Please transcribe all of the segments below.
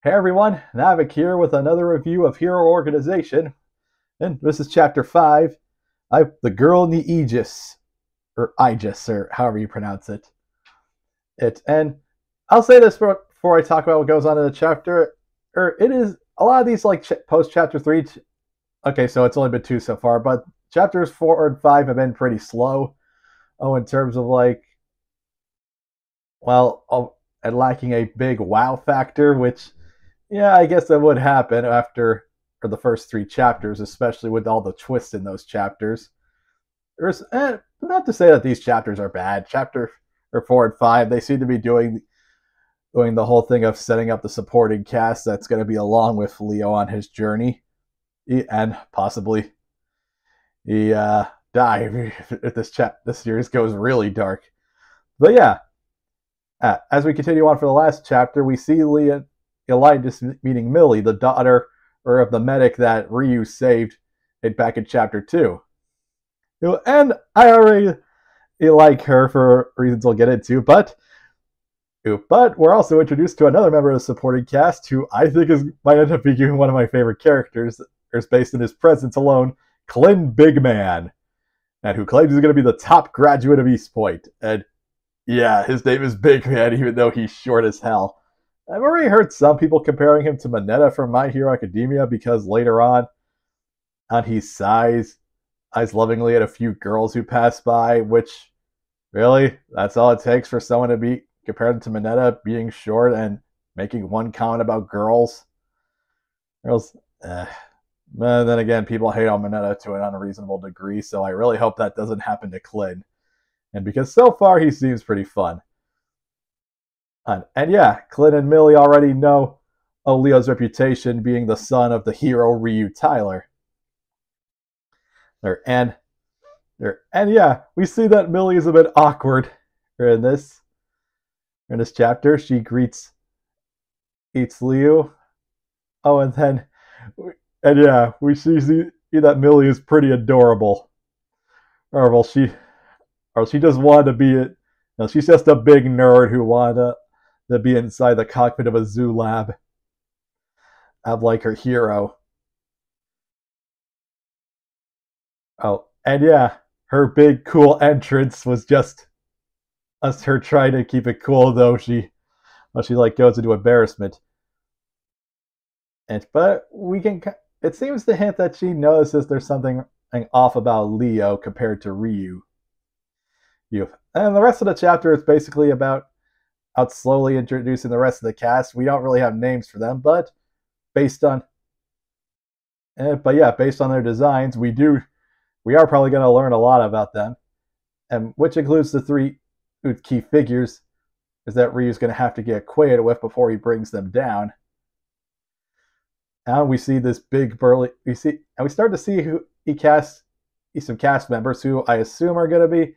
Hey everyone, Navik here with another review of Hero Organization, and this is Chapter 5, The Girl in the Aegis, or Aegis, or however you pronounce it. And I'll say this before I talk about what goes on in the chapter, it is, a lot of these like post-Chapter 3, okay, so it's only been 2 so far, but Chapters 4 and 5 have been pretty slow, in terms of and lacking a big wow factor, which yeah, I guess that would happen after the first 3 chapters, especially with all the twists in those chapters. Not to say that these chapters are bad. Chapter 4 and 5, they seem to be doing the whole thing of setting up the supporting cast that's going to be along with Leo on his journey, and possibly he die if this series goes really dark. But yeah, as we continue on for the last chapter, we see Elias meeting Millie, the daughter of the medic that Ryu saved back in Chapter 2. And I already like her for reasons we'll get into, but we're also introduced to another member of the supporting cast who I think might end up being one of my favorite characters, based in his presence alone, Klin Bigman, and who claims he's going to be the top graduate of East Point. And yeah, his name is Big Man, even though he's short as hell. I've already heard some people comparing him to Mineta from My Hero Academia because later on he sighs lovingly at a few girls who pass by, which really, that's all it takes for someone to be compared to Mineta being short and making one comment about girls. But then again, people hate on Mineta to an unreasonable degree, so I really hope that doesn't happen to Klin. And because so far he seems pretty fun. And yeah, Klin and Millie already know Leo's reputation being the son of the hero Ryu Tyler. And yeah, we see that Millie is a bit awkward in this chapter. She greets Leo. And yeah, we see that Millie is pretty adorable. She just wanted to be it. She's just a big nerd who wanted to be inside the cockpit of a zoo lab. Have like her hero. And yeah, her big cool entrance was just her trying to keep it cool, though she goes into embarrassment. But it seems to hint that she notices there's something off about Leo compared to Ryu. And the rest of the chapter is basically about slowly introducing the rest of the cast. We don't really have names for them, but based on their designs, we are probably going to learn a lot about them, and which includes the 3 key figures is that Ryu's going to have to get acquainted with before he brings them down. And we see this big burly. We start to see some cast members who I assume are going to be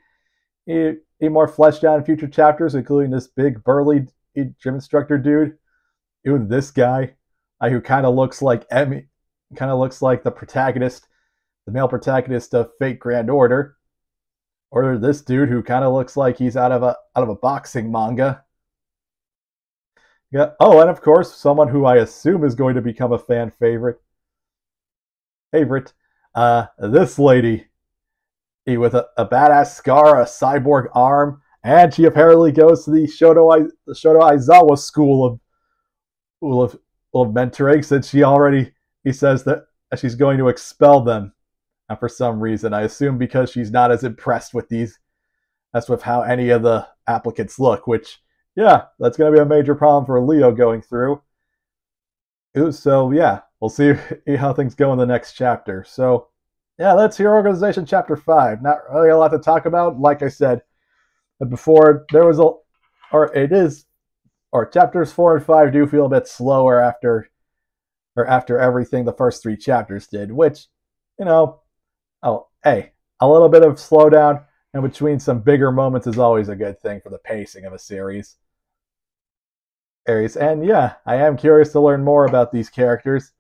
more fleshed out in future chapters, including this big burly gym instructor dude. Even this guy, who kind of looks like Emmy, kind of looks like the male protagonist of Fate Grand Order, or this dude who kind of looks like he's out of a boxing manga. Yeah. Oh, and of course, someone who I assume is going to become a fan favorite. This lady, with a badass scar, a cyborg arm, and she apparently goes to the Shoto Aizawa school of mentoring, since he says that she's going to expel them. And for some reason, I assume because she's not as impressed with how any of the applicants look, which, yeah, that's going to be a major problem for Leo going through. So, yeah, we'll see how things go in the next chapter. So, yeah, that's Hero Organization Chapter 5. Not really a lot to talk about, like I said. But before, chapters 4 and 5 do feel a bit slower after everything the first 3 chapters did, which, a little bit of slowdown in between some bigger moments is always a good thing for the pacing of a series. And yeah, I am curious to learn more about these characters,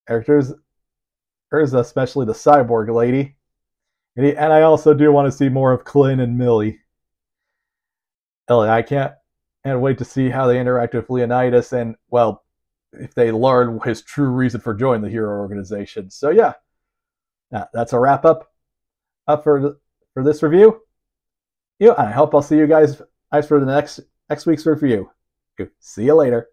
especially the cyborg lady. And I also do want to see more of Klin and Millie. I can't and wait to see how they interact with Leonidas and, well, if they learn his true reason for joining the hero organization. So yeah, that's a wrap up for this review. I hope I'll see you guys for the next week's review. See you later.